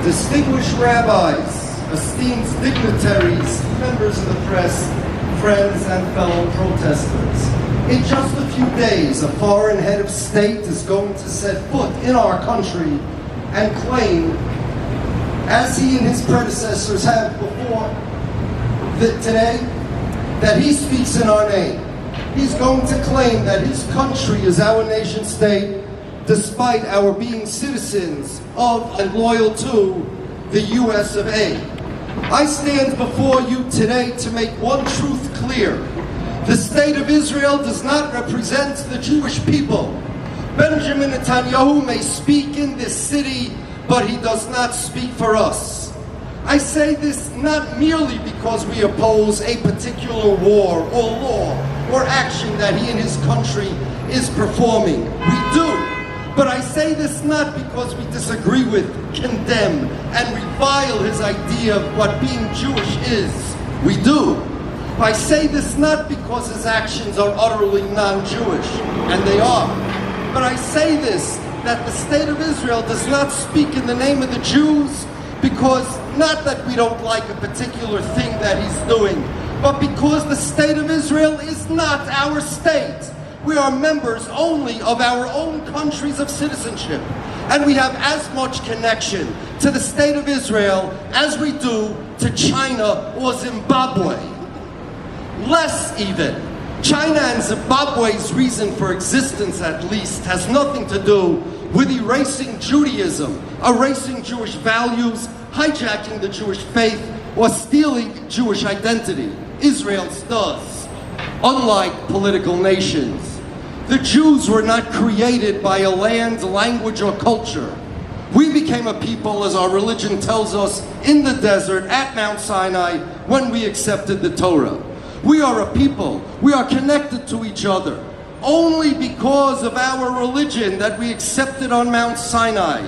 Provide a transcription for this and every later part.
distinguished rabbis, esteemed dignitaries, members of the press, friends and fellow protesters. In just a few days, a foreign head of state is going to set foot in our country and claim, as he and his predecessors have before today, that he speaks in our name. He's going to claim that his country is our nation state, despite our being citizens of and loyal to the US of A. I stand before you today to make one truth clear. The state of Israel does not represent the Jewish people. Benjamin Netanyahu may speak in this city, but he does not speak for us. I say this not merely because we oppose a particular war or law or action that he and his country is performing. We do. But I say this not because we disagree with, condemn, and revile his idea of what being Jewish is. We do. I say this not because his actions are utterly non-Jewish, and they are. But I say this, that the state of Israel does not speak in the name of the Jews because, not that we don't like a particular thing that he's doing, but because the state of Israel is not our state. We are members only of our own countries of citizenship. And we have as much connection to the state of Israel as we do to China or Zimbabwe. Less even. China and Zimbabwe's reason for existence, at least, has nothing to do with erasing Judaism, erasing Jewish values, hijacking the Jewish faith, or stealing Jewish identity. Israel's does. Unlike political nations, the Jews were not created by a land, language, or culture. We became a people, as our religion tells us, in the desert at Mount Sinai when we accepted the Torah. We are a people. We are connected to each other only because of our religion that we accepted on Mount Sinai.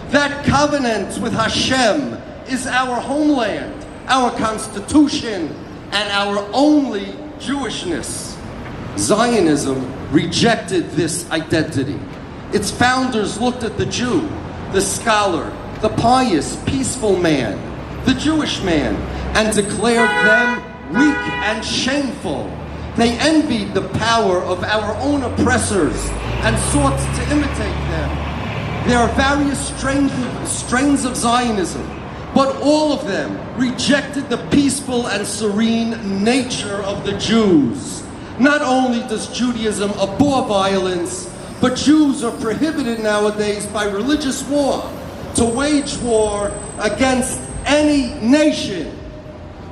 That covenant with Hashem is our homeland, our constitution, and our only Jewishness. Zionism rejected this identity. Its founders looked at the Jew, the scholar, the pious, peaceful man, the Jewish man, and declared them weak and shameful. They envied the power of our own oppressors and sought to imitate them. There are various strains of Zionism, but all of them rejected the peaceful and serene nature of the Jews. Not only does Judaism abhor violence, but Jews are prohibited nowadays by religious law to wage war against any nation.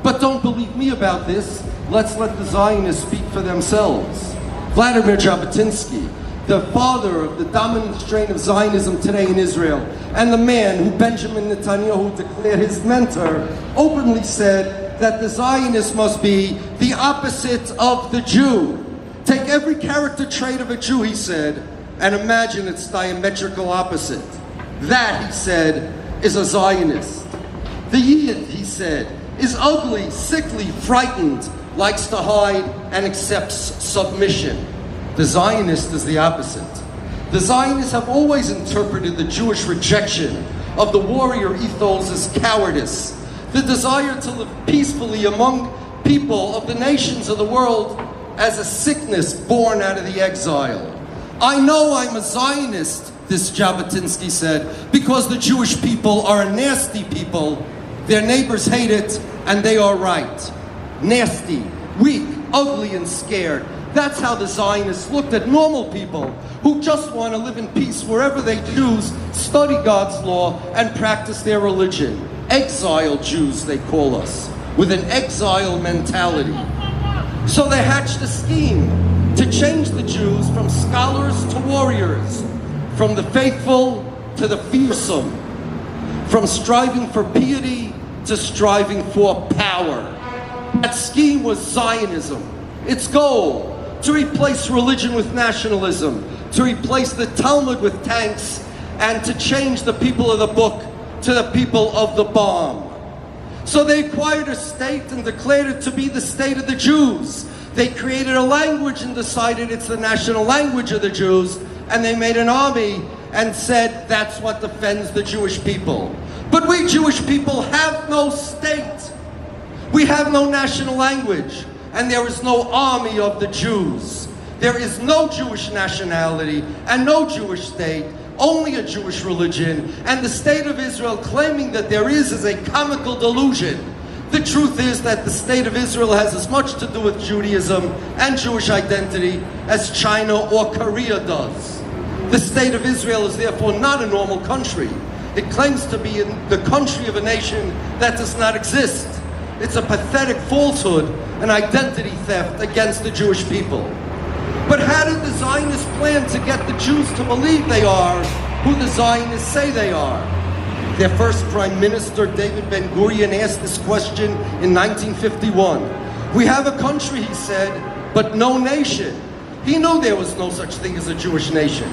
But don't believe me about this. Let's let the Zionists speak for themselves. Vladimir Jabotinsky, the father of the dominant strain of Zionism today in Israel, and the man who Benjamin Netanyahu declared his mentor, openly said that the Zionist must be the opposite of the Jew. Take every character trait of a Jew, he said, and imagine its diametrical opposite. That, he said, is a Zionist. The Yid, he said, is ugly, sickly, frightened, likes to hide, and accepts submission. The Zionist is the opposite. The Zionists have always interpreted the Jewish rejection of the warrior ethos as cowardice, the desire to live peacefully among people of the nations of the world as a sickness born out of the exile. I know I'm a Zionist, this Jabotinsky said, because the Jewish people are a nasty people. Their neighbors hate it, and they are right. Nasty, weak, ugly, and scared. That's how the Zionists looked at normal people who just want to live in peace wherever they choose, study God's law, and practice their religion. Exile Jews, they call us, with an exile mentality. So they hatched a scheme to change the Jews from scholars to warriors, from the faithful to the fearsome, from striving for piety to striving for power. That scheme was Zionism. Its goal, to replace religion with nationalism, to replace the Talmud with tanks, and to change the people of the book to the people of the bomb. So they acquired a state and declared it to be the state of the Jews. They created a language and decided it's the national language of the Jews, and they made an army and said that's what defends the Jewish people. But we Jewish people have no state. We have no national language, and there is no army of the Jews. There is no Jewish nationality and no Jewish state, only a Jewish religion, and the state of Israel claiming that there is a comical delusion. The truth is that the state of Israel has as much to do with Judaism and Jewish identity as China or Korea does. The state of Israel is therefore not a normal country. It claims to be the country of a nation that does not exist. It's a pathetic falsehood, an identity theft against the Jewish people. But how did the Zionists plan to get the Jews to believe they are who the Zionists say they are? Their first Prime Minister, David Ben-Gurion, asked this question in 1951. We have a country, he said, but no nation. He knew there was no such thing as a Jewish nation.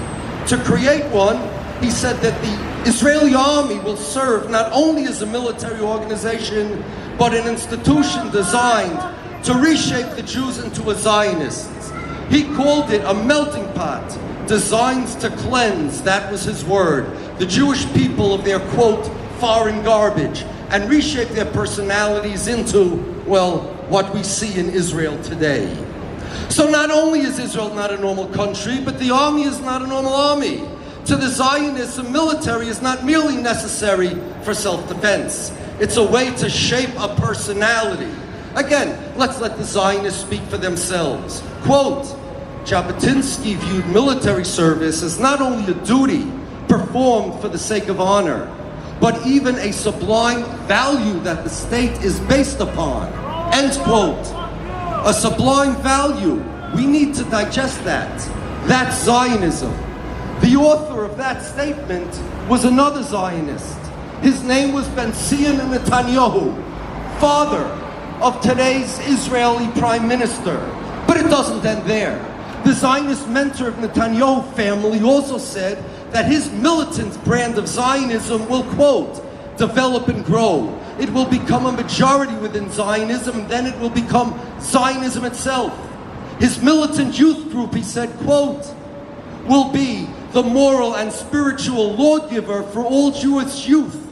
To create one, he said that the Israeli army will serve not only as a military organization, but an institution designed to reshape the Jews into a Zionists. He called it a melting pot, designed to cleanse, that was his word, the Jewish people of their, quote, foreign garbage, and reshape their personalities into, well, what we see in Israel today. So not only is Israel not a normal country, but the army is not a normal army. To the Zionists, a military is not merely necessary for self-defense. It's a way to shape a personality. Again, let's let the Zionists speak for themselves. Quote, Jabotinsky viewed military service as not only a duty performed for the sake of honor, but even a sublime value that the state is based upon. End quote. A sublime value. We need to digest that. That's Zionism. The author of that statement was another Zionist. His name was Ben-Zion Netanyahu, father of today's Israeli Prime Minister. But it doesn't end there. The Zionist mentor of Netanyahu family also said that his militant brand of Zionism will, quote, develop and grow. It will become a majority within Zionism, then it will become Zionism itself. His militant youth group, he said, quote, will be the moral and spiritual lawgiver for all Jewish youth.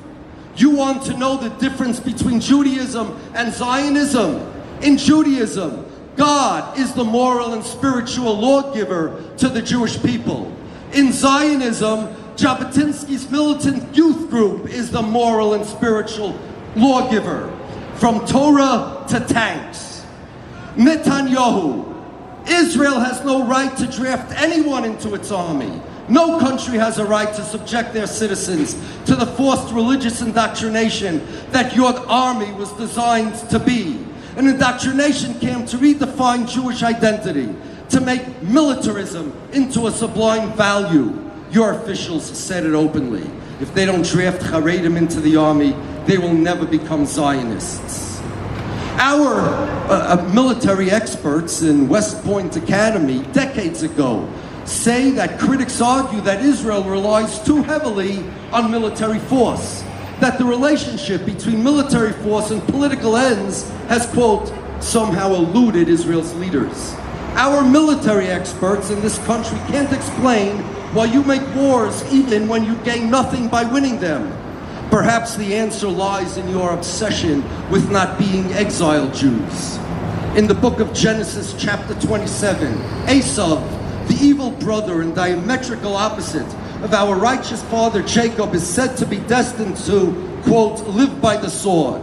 You want to know the difference between Judaism and Zionism? In Judaism, God is the moral and spiritual lawgiver to the Jewish people. In Zionism, Jabotinsky's militant youth group is the moral and spiritual lawgiver. From Torah to tanks. Netanyahu, Israel has no right to draft anyone into its army. No country has a right to subject their citizens to the forced religious indoctrination that your army was designed to be. An indoctrination camp to redefine Jewish identity, to make militarism into a sublime value. Your officials said it openly. If they don't draft Haredim into the army, they will never become Zionists. Our military experts in West Point Academy decades ago say that critics argue that Israel relies too heavily on military force, that the relationship between military force and political ends has, quote, somehow eluded Israel's leaders. Our military experts in this country can't explain why you make wars even when you gain nothing by winning them. Perhaps the answer lies in your obsession with not being exiled Jews. In the book of Genesis, chapter 27, Esav, the evil brother and diametrical opposite of our righteous father Jacob, is said to be destined to, quote, live by the sword.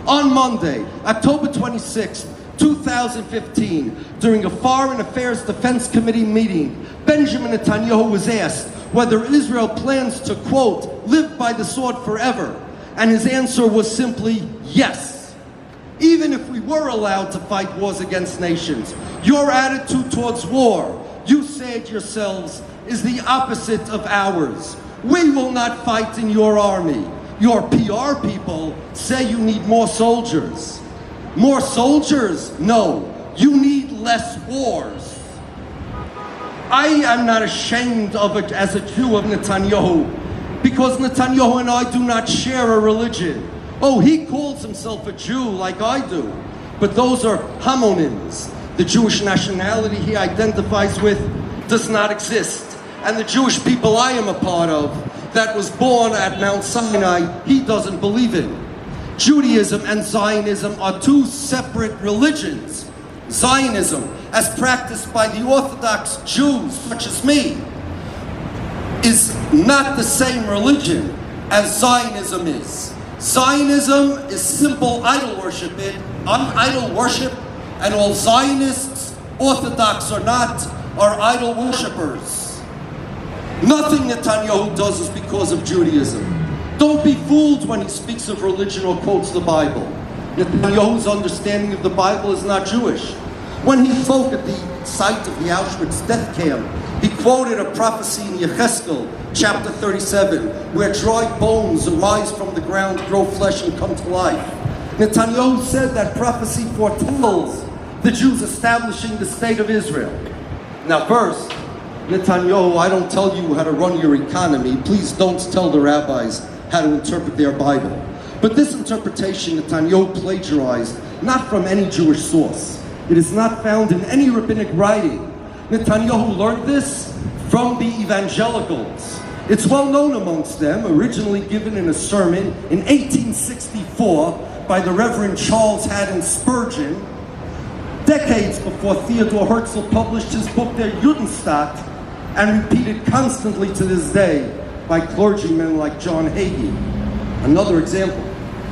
On Monday, October 26, 2015, during a Foreign Affairs Defense Committee meeting, Benjamin Netanyahu was asked whether Israel plans to, quote, live by the sword forever, and his answer was simply yes. Even if we were allowed to fight wars against nations, your attitude towards war, you say it yourselves, is the opposite of ours. We will not fight in your army. Your PR people say you need more soldiers. More soldiers? No. You need less wars. I am not ashamed of it as a Jew of Netanyahu, because Netanyahu and I do not share a religion. Oh, he calls himself a Jew like I do, but those are homonyms. The Jewish nationality he identifies with does not exist, and the Jewish people I am a part of that was born at Mount Sinai, he doesn't believe in. Judaism and Zionism are two separate religions. Zionism, as practiced by the Orthodox Jews, such as me, is not the same religion as Zionism is. Zionism is simple idol worship, and all Zionists, Orthodox or not, are idol worshippers. Nothing Netanyahu does is because of Judaism. Don't be fooled when he speaks of religion or quotes the Bible. Netanyahu's understanding of the Bible is not Jewish. When he spoke at the site of the Auschwitz death camp, he quoted a prophecy in Yechezkel, chapter 37, where dry bones arise from the ground, grow flesh, and come to life. Netanyahu said that prophecy foretells the Jews establishing the state of Israel. Now first, Netanyahu, I don't tell you how to run your economy. Please don't tell the rabbis how to interpret their Bible. But this interpretation Netanyahu plagiarized not from any Jewish source. It is not found in any rabbinic writing. Netanyahu learned this from the evangelicals. It's well known amongst them, originally given in a sermon in 1864 by the Reverend Charles Haddon Spurgeon, decades before Theodor Herzl published his book Der Judenstaat, and repeated constantly to this day by clergymen like John Hagee. Another example,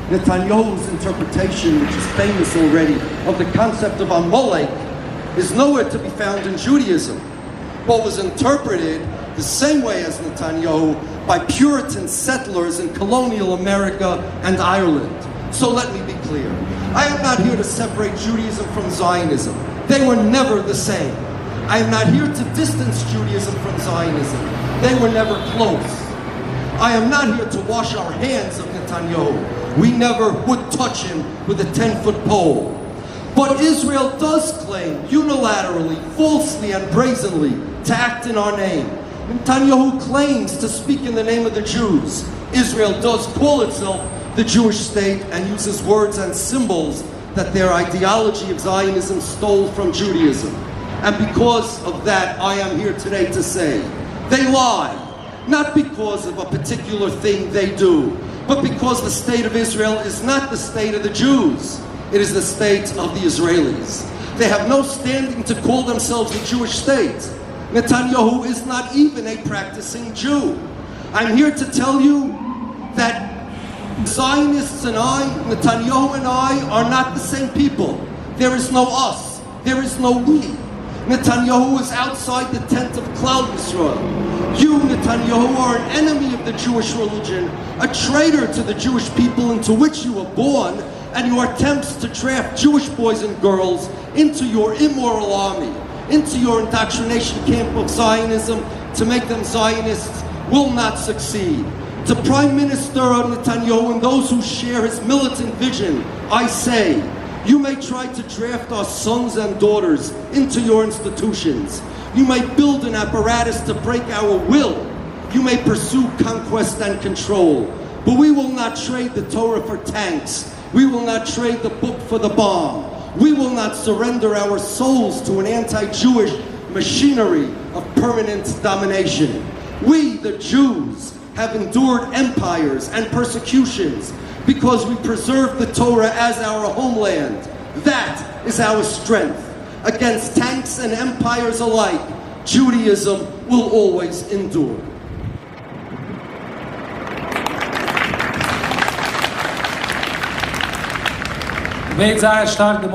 Netanyahu's interpretation, which is famous already, of the concept of Amalek is nowhere to be found in Judaism, but was interpreted the same way as Netanyahu by Puritan settlers in colonial America and Ireland. So let me be clear. I am not here to separate Judaism from Zionism. They were never the same. I am not here to distance Judaism from Zionism. They were never close. I am not here to wash our hands of Netanyahu. We never would touch him with a 10-foot pole. But Israel does claim unilaterally, falsely, and brazenly to act in our name. Netanyahu claims to speak in the name of the Jews. Israel does call itself the Jewish state and uses words and symbols that their ideology of Zionism stole from Judaism. And because of that, I am here today to say, they lie. Not because of a particular thing they do, but because the state of Israel is not the state of the Jews. It is the state of the Israelis. They have no standing to call themselves a Jewish state. Netanyahu is not even a practicing Jew. I'm here to tell you that Zionists and I, Netanyahu and I, are not the same people. There is no us. There is no we. Netanyahu is outside the tent of Klal Yisrael. You, Netanyahu, are an enemy of the Jewish religion, a traitor to the Jewish people into which you were born, and your attempts to draft Jewish boys and girls into your immoral army, into your indoctrination camp of Zionism to make them Zionists will not succeed. To Prime Minister Netanyahu and those who share his militant vision, I say, you may try to draft our sons and daughters into your institutions. You may build an apparatus to break our will. You may pursue conquest and control. But we will not trade the Torah for tanks. We will not trade the book for the bomb. We will not surrender our souls to an anti-Jewish machinery of permanent domination. We, the Jews, have endured empires and persecutions because we preserve the Torah as our homeland. That is our strength. Against tanks and empires alike, Judaism will always endure. Weet zij stark de